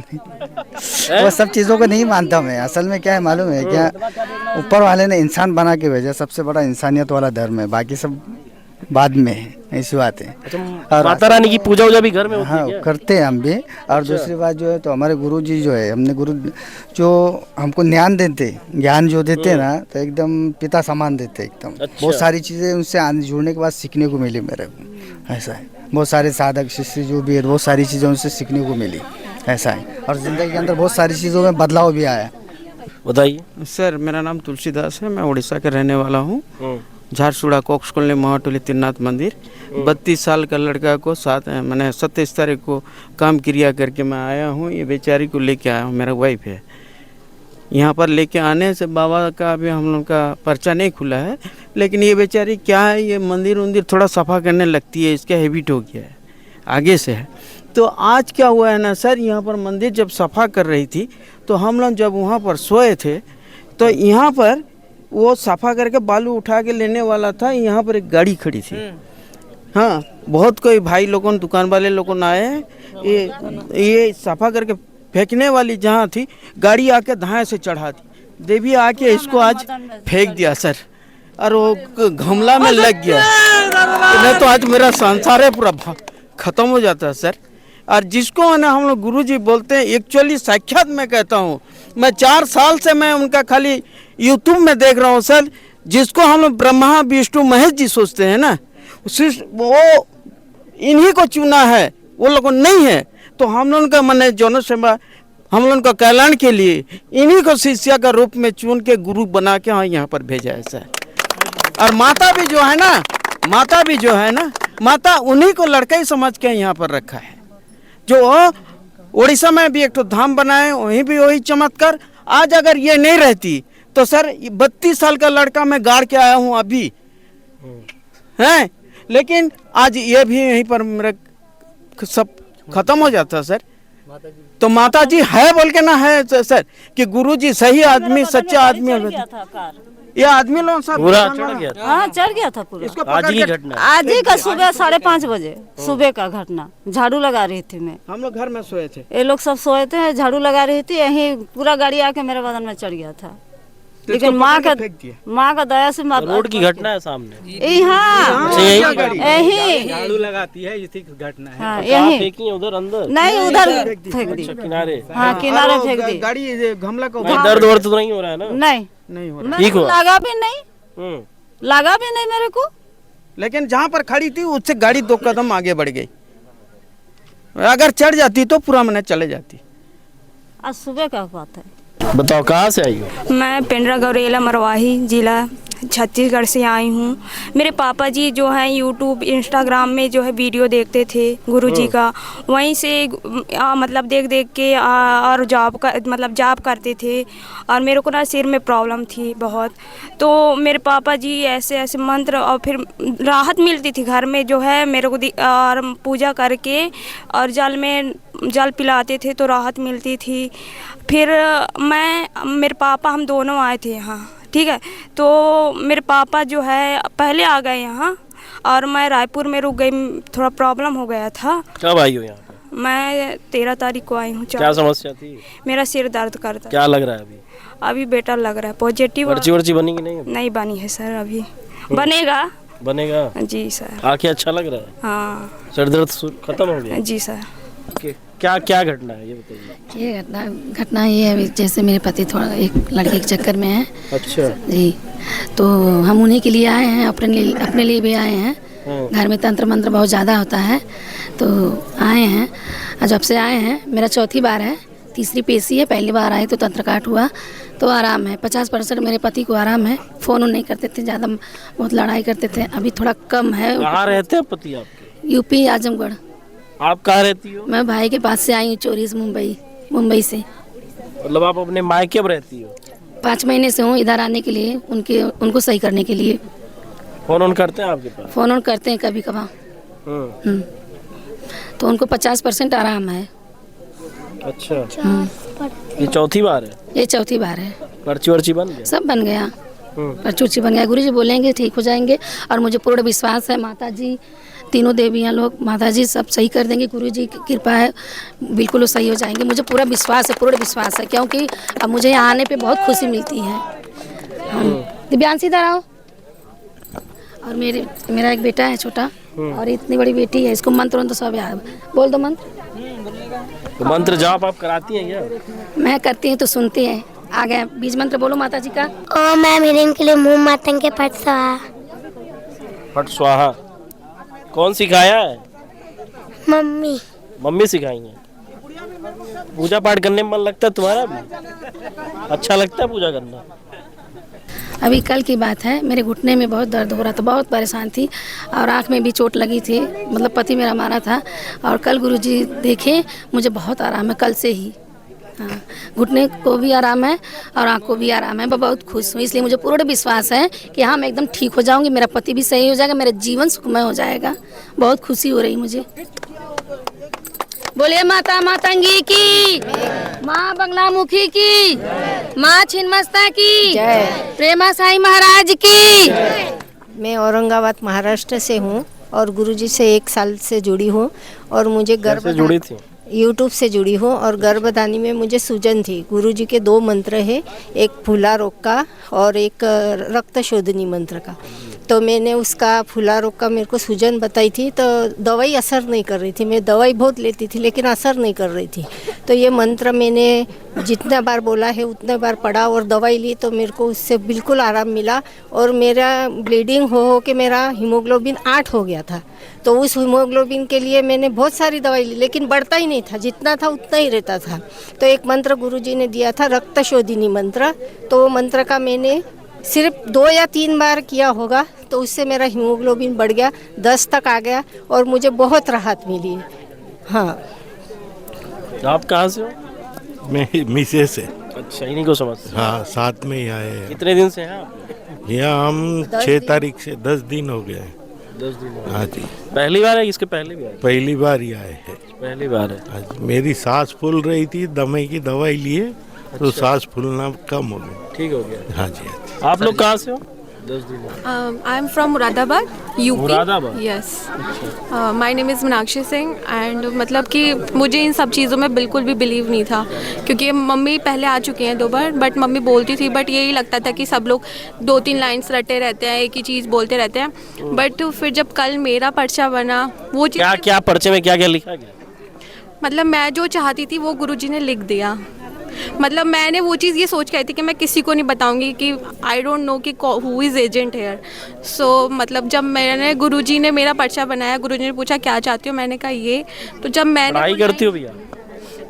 वो सब चीजों को नहीं मानता मैं। असल में क्या है मालूम है क्या, ऊपर वाले ने इंसान बना के भेजा, सबसे बड़ा इंसानियत वाला धर्म है, बाकी सब बाद में है। ऐसी बात है। माता रानी की पूजा वूजा भी घर में होती है? हाँ, करते हैं हम भी। और दूसरी बात जो है तो हमारे गुरुजी जो है, हमने गुरु जो हमको ज्ञान जो देते ना, तो एकदम पिता समान देते एकदम। बहुत सारी चीज़ें उनसे जुड़ने के बाद सीखने को मिली मेरे को। ऐसा है, बहुत सारे साधक शिष्य जो भी है, बहुत सारी चीज़ें उनसे सीखने को मिली। ऐसा है, और ज़िंदगी के अंदर बहुत सारी चीज़ों में बदलाव भी आया। बताइए सर। मेरा नाम तुलसीदास है, मैं उड़ीसा के रहने वाला हूँ। झारसुड़ा कोक्स कॉलोनी महाटोली त्रिनाथ मंदिर। 32 साल का लड़का को मैंने 27 तारीख को काम क्रिया करके मैं आया हूँ। ये बेचारी को लेके आया हूँ, मेरा वाइफ है। यहाँ पर लेके आने से बाबा का अभी हम लोग का पर्चा नहीं खुला है, लेकिन ये बेचारी क्या है, ये मंदिर थोड़ा सफ़ा करने लगती है, इसका हैबिट हो गया है। आगे से है। तो आज क्या हुआ है ना सर, यहाँ पर मंदिर जब सफा कर रही थी तो हम लोग जब वहाँ पर सोए थे तो यहाँ पर वो सफा करके बालू उठा के लेने वाला था, यहाँ पर एक गाड़ी खड़ी थी। हाँ, बहुत कोई भाई लोगों दुकान वाले लोगों आए हैं, ये सफा करके फेंकने वाली जहाँ थी गाड़ी आके धाए से चढ़ा दी, देवी आके इसको आज फेंक दिया सर, और वो गमला में लग गया, नहीं तो आज मेरा संसार है पूरा खत्म हो जाता है सर। और जिसको है ना हम लोग गुरुजी बोलते हैं, एक्चुअली साक्षात मैं कहता हूँ, मैं 4 साल से मैं उनका खाली यूट्यूब में देख रहा हूँ सर। जिसको हम लोग ब्रह्मा विष्णु महेश जी सोचते हैं ना, वो इन्हीं को चुना है, वो लोगों नहीं है। तो हम लोगों का मन जौन सेवा हम लोगों का कल्याण के लिए इन्हीं को शिष्य का रूप में चुन के गुरु बना के हाँ यहाँ पर भेजा है सर। और माता भी जो है ना, माता उन्हीं को लड़का ही समझ के यहाँ पर रखा है। जो उड़ीसा में भी एक तो धाम बनाए, वहीं भी वही चमत्कार। आज अगर ये नहीं रहती तो सर 32 साल का लड़का मैं गाड़ के आया हूँ अभी हैं, लेकिन आज ये भी यहीं पर मेरा सब खत्म हो जाता सर। तो माता जी है बोल के ना है सर कि गुरु जी सही आदमी, सच्चा आदमी। ये आदमी लोग सब पूरा चढ़ गया था। हाँ, चढ़ गया था पूरा। आज ही घटना, आज ही का सुबह 5:30 बजे सुबह का घटना। झाड़ू लगा रही थी मैं, हम लोग घर में सोए थे, ये लोग सब सोए थे, झाड़ू लगा रही थी, यही पूरा गाड़ी आके मेरे बदन में चढ़ गया था। लेकिन माँ का दया से रोड की घटना है सामने, यही झाड़ू लगाती है, इसी की घटना है। हाँ, यही फेंकी उधर अंदर नहीं, उधर फेंक दी किनारे। हाँ, किनारे फेंक दी। गाड़ी गमला को दर्द वर्द तो नहीं हो रहा है ना? नहीं हो रहा, ठीक हो, लगा भी नहीं मेरे को। लेकिन जहाँ पर खड़ी थी उससे गाड़ी 2 कदम आगे बढ़ गई। अगर चढ़ जाती तो पूरा मैंने चले जाती। आज सुबह का बात है। बताओ कहाँ से आई हो? मैं पिंडरा गौरेला मरवाही जिला छत्तीसगढ़ से आई हूँ। मेरे पापा जी जो हैं यूट्यूब इंस्टाग्राम में जो है वीडियो देखते थे गुरुजी का, वहीं से मतलब देख के और जॉब करते थे। और मेरे को ना सिर में प्रॉब्लम थी बहुत, तो मेरे पापा जी ऐसे मंत्र और फिर राहत मिलती थी घर में जो है मेरे को, और पूजा करके और जल पिलाते थे तो राहत मिलती थी। फिर मेरे पापा हम दोनों आए थे यहाँ, ठीक है। तो मेरे पापा जो है पहले आ गए यहाँ और मैं रायपुर में रुक गई, थोड़ा प्रॉब्लम हो गया था। कब आई हो यहाँ पे? मैं 13 तारीख को आई हूँ। क्या समस्या थी? मेरा सिर दर्द करता। क्या लग रहा है अभी? अभी बेटर लग रहा है, पॉजिटिव। पर्ची बनी कि नहीं? नहीं बनी है सर, अभी बनेगा जी सर। आँखें अच्छा लग रहा है? हाँ। सर दर्द खत्म हो गया? जी सर। क्या घटना है ये बताइए। ये घटना ये है, जैसे मेरे पति थोड़ा एक लड़के के चक्कर में है। अच्छा जी, तो हम उन्हीं के लिए आए हैं, अपने लिए भी आए हैं। घर में तंत्र मंत्र बहुत ज़्यादा होता है तो आए हैं। और जब से आए हैं मेरा 4थी बार है, 3री पेशी है। पहली बार आए तो तंत्र काट हुआ तो आराम है, 50% मेरे पति को आराम है। फ़ोन नहीं करते थे ज़्यादा, बहुत लड़ाई करते थे, अभी थोड़ा कम है। कहाँ रहते हैं पति आपके? यूपी आजमगढ़। आप कहाँ रहती हो? मैं भाई के पास से आई हूँ, चोरी से मुंबई से। मतलब आप अपने मायके में रहती हो? 5 महीने से हूँ इधर आने के लिए, उनको सही करने के लिए। फोन करते हैं आपके पास? फोन करते हैं कभी कभार। तो उनको 50% आराम है। अच्छा, ये 4थी बार है? ये 4थी बार है। पर्ची बन गया? सब बन गया, पर्ची बन गया। गुरुजी बोलेंगे ठीक हो जाएंगे और मुझे पूर्ण विश्वास है, माता जी, तीनों देवियाँ लोग, माता जी सब सही कर देंगे। गुरुजी की कृपा है, बिल्कुल वो सही हो जाएंगे। मुझे पूरा विश्वास है, पूर्ण विश्वास है, क्योंकि अब मुझे यहाँ आने पे बहुत खुशी मिलती है। दिव्यांशी इधर आओ। और मेरा एक बेटा है छोटा और इतनी बड़ी बेटी है, इसको मंत्र सब याद। बोल दो मंत्र। तो मंत्र जाप आप कराती हैं क्या? मैं करती हूँ तो सुनती है। आ गया बीज मंत्र, बोलो माता जी का। ओ मैं मेरे के लिए मुँह मातंग के फट स्वाहा। फट स्वाहा कौन सिखाया है? मम्मी सिखाई है। पूजा पाठ करने में मन लगता है तुम्हारा भी? अच्छा लगता है पूजा करना? अभी कल की बात है, मेरे घुटने में बहुत दर्द हो रहा था, बहुत परेशान थी और आँख में भी चोट लगी थी, मतलब पति मेरा मारा था। और कल गुरुजी देखे, मुझे बहुत आराम है कल से ही। हाँ, घुटने को भी आराम है और आँख को भी आराम है। मैं बहुत खुश हूँ, इसलिए मुझे पूर्ण विश्वास है कि हाँ मैं एकदम ठीक हो जाऊँगी, मेरा पति भी सही हो जाएगा, मेरा जीवन सुखमय हो जाएगा। बहुत खुशी हो रही मुझे। बोले माता मातंगी की, माँ बंगलामुखी की, माँ छिन्नमस्ता की, प्रेमा साई महाराज की। मैं औरंगाबाद महाराष्ट्र से हूँ और गुरुजी से 1 साल से जुड़ी हूँ और मुझे कैसे जुड़ी थी? यूट्यूब से जुड़ी हूँ और गर्भधानी में मुझे सूजन थी। गुरुजी के 2 मंत्र हैं, एक फूला रोग का और एक रक्त शोधनी मंत्र का। तो मैंने उसका फूला रोग का मेरे को सूजन बताई थी, तो दवाई असर नहीं कर रही थी। मैं दवाई बहुत लेती थी लेकिन असर नहीं कर रही थी। तो ये मंत्र मैंने जितना बार बोला है उतने बार पढ़ा और दवाई ली तो मेरे को उससे बिल्कुल आराम मिला और मेरा ब्लीडिंग हो के मेरा हीमोग्लोबिन 8 हो गया था। तो उस हीमोग्लोबिन के लिए मैंने बहुत सारी दवाई ली लेकिन बढ़ता ही नहीं था, जितना था उतना ही रहता था। तो एक मंत्र गुरुजी ने दिया था, रक्त शोधिनी मंत्र। तो वो मंत्र का मैंने सिर्फ 2 या 3 बार किया होगा तो उससे मेरा हीमोग्लोबिन बढ़ गया, 10 तक आ गया और मुझे बहुत राहत मिली है। हाँ। आप कहाँ से हो? मैं मिसे से। अच्छा, इन्हीं को समझते? हाँ, साथ में ही आए हैं। कितने दिन से हैं आप? यहाँ हम 6 तारीख से 10 दिन हो गए हैं। 10 दिन? हाँ जी। पहली बार है? इसके पहले भी आए? पहली बार ही आए हैं। पहली बार है। हाँ जी। मेरी सांस फूल रही थी, दमे की दवाई लिए तो सांस फूलना कम हो गया। ठीक हो गया? हाँ जी। आप लोग कहाँ से हो? 10 दिन। I am from Moradabad, UP. Moradabad? Yes. My name is Meenakshi Singh and मतलब कि मुझे इन सब चीज़ों में बिल्कुल भी बिलीव नहीं था क्योंकि मम्मी पहले आ चुके हैं 2 बार, बट मम्मी बोलती थी, बट यही लगता था कि सब लोग 2-3 लाइन्स रटे रहते हैं, एक ही चीज़ बोलते रहते हैं। बट फिर जब कल मेरा पर्चा बना, वो चीज़ क्या पर्चे में क्या लिखा गया? मतलब मैं जो चाहती थी वो गुरुजी ने लिख दिया। मतलब मैंने वो चीज़ ये सोच के आई थी कि मैं किसी को नहीं बताऊंगी कि आई डोंट नो कि हु इज़ एजेंट हेयर। सो मतलब जब मैंने गुरुजी ने मेरा पर्चा बनाया, गुरुजी ने पूछा क्या चाहती हो, मैंने कहा ये। तो जब मैंने पढ़ाई करती हो भैया?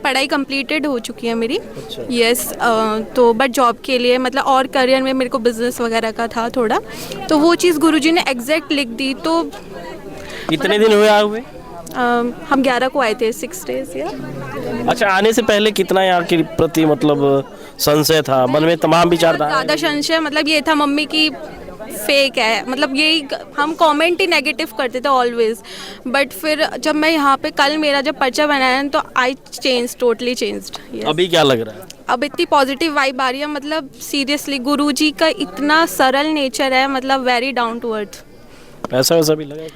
पढ़ाई कंप्लीटेड हो चुकी है मेरी। यस। तो बट जॉब के लिए मतलब और करियर में मेरे को बिजनेस वगैरह का था थोड़ा, तो वो चीज़ गुरुजी ने एग्जैक्ट लिख दी। तो कितने दिन हुए आए हुए? हम 11 को आए थे, 6 डेज या। अच्छा, आने से पहले कितना यहाँ के प्रति मतलब संशय था, मन में तमाम विचार था? ज़्यादा संशय मतलब ये था मम्मी की फेक है, मतलब यही हम कमेंट ही नेगेटिव करते थे ऑलवेज। बट फिर जब मैं यहाँ पे कल मेरा जब पर्चा बनाया तो आई चेंज, टोटली चेंज्ड। अभी क्या लग रहा है? अब इतनी पॉजिटिव वाइब आ रही है, मतलब सीरियसली गुरुजी का इतना सरल नेचर है, मतलब वेरी डाउन टू अर्थ। पैसा वैसा भी लगा?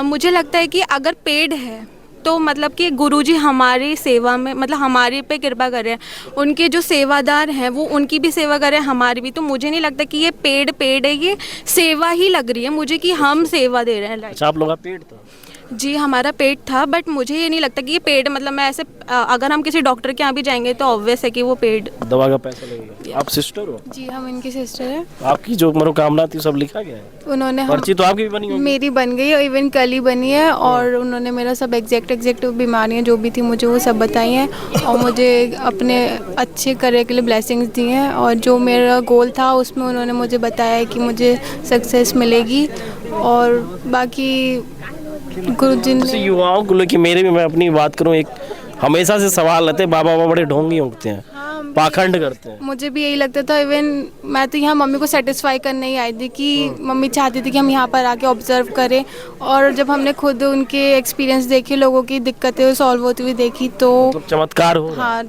मुझे लगता है कि अगर पेड है तो मतलब कि गुरुजी हमारी सेवा में, मतलब हमारे पे कृपा कर रहे हैं, उनके जो सेवादार हैं वो उनकी भी सेवा कर रहे हैं, हमारी भी। तो मुझे नहीं लगता कि ये पेड है, ये सेवा ही लग रही है मुझे कि हम सेवा दे रहे हैं। अच्छा, आप लोग का पेड था? जी हमारा पेड था, बट मुझे ये नहीं लगता कि ये पेड, मतलब मैं ऐसे अगर हम किसी डॉक्टर के यहाँ भी जाएंगे तो ऑब्वियस है कि वो पेड दवा का पैसा लगेगा। आप सिस्टर हो? जी हम इनकी सिस्टर है। आपकी जो मनोकामना थी सब लिखा गया है? उन्होंने पर्ची तो आपकी भी बनी होगी? मेरी बन गई, इवन कल ही बनी है। और उन्होंने मेरा सब एग्जैक्ट बीमारियाँ जो भी थी मुझे वो सब बताई हैं और मुझे अपने अच्छे करियर के लिए ब्लेसिंग्स दी हैं। और जो मेरा गोल था उसमें उन्होंने मुझे बताया है कि मुझे सक्सेस मिलेगी। और बाकी गुरुजी ने युवाओं को लेकर मेरे भी, मैं अपनी बात करूं, एक हमेशा से सवाल रहते हैं, बाबा बड़े ढोंगी होते हैं, पाखंड करते हैं। मुझे भी यही लगता था। इवन मैं तो यहाँ मम्मी को सेटिस्फाई करने ही आई थी कि मम्मी चाहती थी कि हम यहाँ पर आके ऑब्जर्व करें। और जब हमने खुद उनके एक्सपीरियंस देखे, लोगों की दिक्कतें सॉल्व होती हुई देखी, तो चमत्कार हो। हाँ,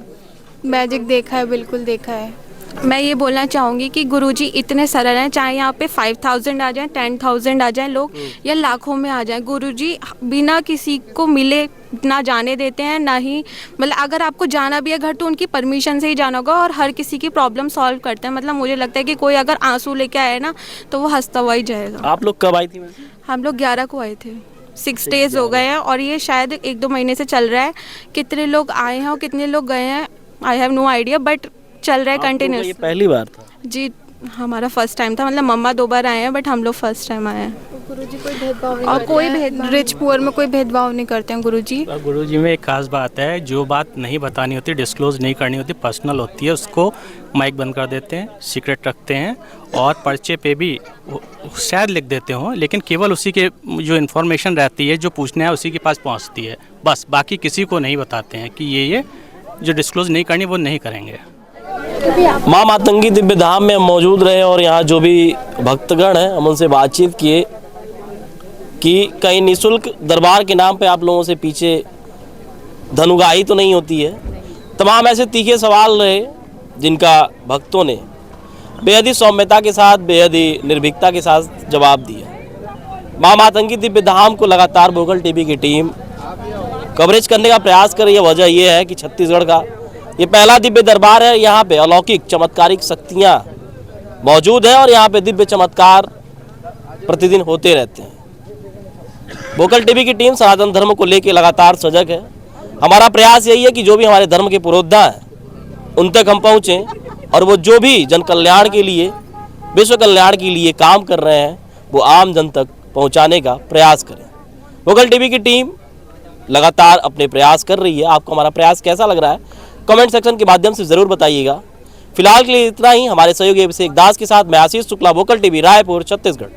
मैजिक देखा है, बिल्कुल देखा है। मैं ये बोलना चाहूँगी कि गुरुजी इतने सरल हैं, चाहे यहाँ पे 5000 आ जाए, 10,000 आ जाए लोग या लाखों में आ जाए, गुरुजी बिना किसी को मिले ना जाने देते हैं, ना ही मतलब अगर आपको जाना भी है घर तो उनकी परमिशन से ही जाना होगा। और हर किसी की प्रॉब्लम सॉल्व करते हैं। मतलब मुझे लगता है कि कोई अगर आंसू लेके आए ना तो वो हंसता हुआ ही जाएगा। आप लोग कब आई थी? हम लोग 11 को आए थे, 6 डेज हो गए हैं और ये शायद 1-2 महीने से चल रहा है। कितने लोग आए हैं और कितने लोग गए हैं I have no idea, but चल रहा है कंटिन्यूस। ये पहली बार था? जी हमारा फर्स्ट टाइम था, मतलब मम्मा 2 बार आए हैं बट हम लोग फर्स्ट टाइम आए हैं। गुरुजी कोई भेदभाव नहीं और कोई रिच पुअर में कोई भेदभाव नहीं करते हैं गुरुजी। गुरुजी में एक खास बात है, जो बात नहीं बतानी होती, डिस्क्लोज नहीं करनी होती, पर्सनल होती है, उसको माइक बंद कर देते हैं, सीक्रेट रखते हैं। और पर्चे पे भी शायद लिख देते हों, लेकिन केवल उसी के जो इन्फॉर्मेशन रहती है, जो पूछना है उसी के पास पहुंचती है, बस। बाकी किसी को नहीं बताते हैं कि ये जो डिस्क्लोज नहीं करनी वो नहीं करेंगे। माँ मातंगी दिव्य धाम में हम मौजूद रहे और यहाँ जो भी भक्तगण हैं हम उनसे बातचीत किए कि कहीं निःशुल्क दरबार के नाम पे आप लोगों से पीछे धनुगाही तो नहीं होती है। तमाम ऐसे तीखे सवाल रहे जिनका भक्तों ने बेहद ही सौम्यता के साथ, बेहद ही निर्भीकता के साथ जवाब दिया। मां मातंगी दिव्य धाम को लगातार वोकल टीवी की टीम कवरेज करने का प्रयास कर रही है। वजह यह है कि छत्तीसगढ़ का ये पहला दिव्य दरबार है। यहाँ पे अलौकिक चमत्कारिक शक्तियाँ मौजूद है और यहाँ पे दिव्य चमत्कार प्रतिदिन होते रहते हैं। वोकल टीवी की टीम सनातन धर्म को लेकर लगातार सजग है। हमारा प्रयास यही है कि जो भी हमारे धर्म के पुरोधा हैं उन तक हम पहुँचें और वो जो भी जन कल्याण के लिए, विश्व कल्याण के लिए काम कर रहे हैं वो आम जन तक पहुँचाने का प्रयास करें। वोकल टीवी की टीम लगातार अपने प्रयास कर रही है। आपको हमारा प्रयास कैसा लग रहा है कमेंट सेक्शन के माध्यम से ज़रूर बताइएगा। फिलहाल के लिए इतना ही। हमारे सहयोगी अभिषेक दास के साथ मैं आशीष शुक्ला, वोकल टीवी, रायपुर, छत्तीसगढ़।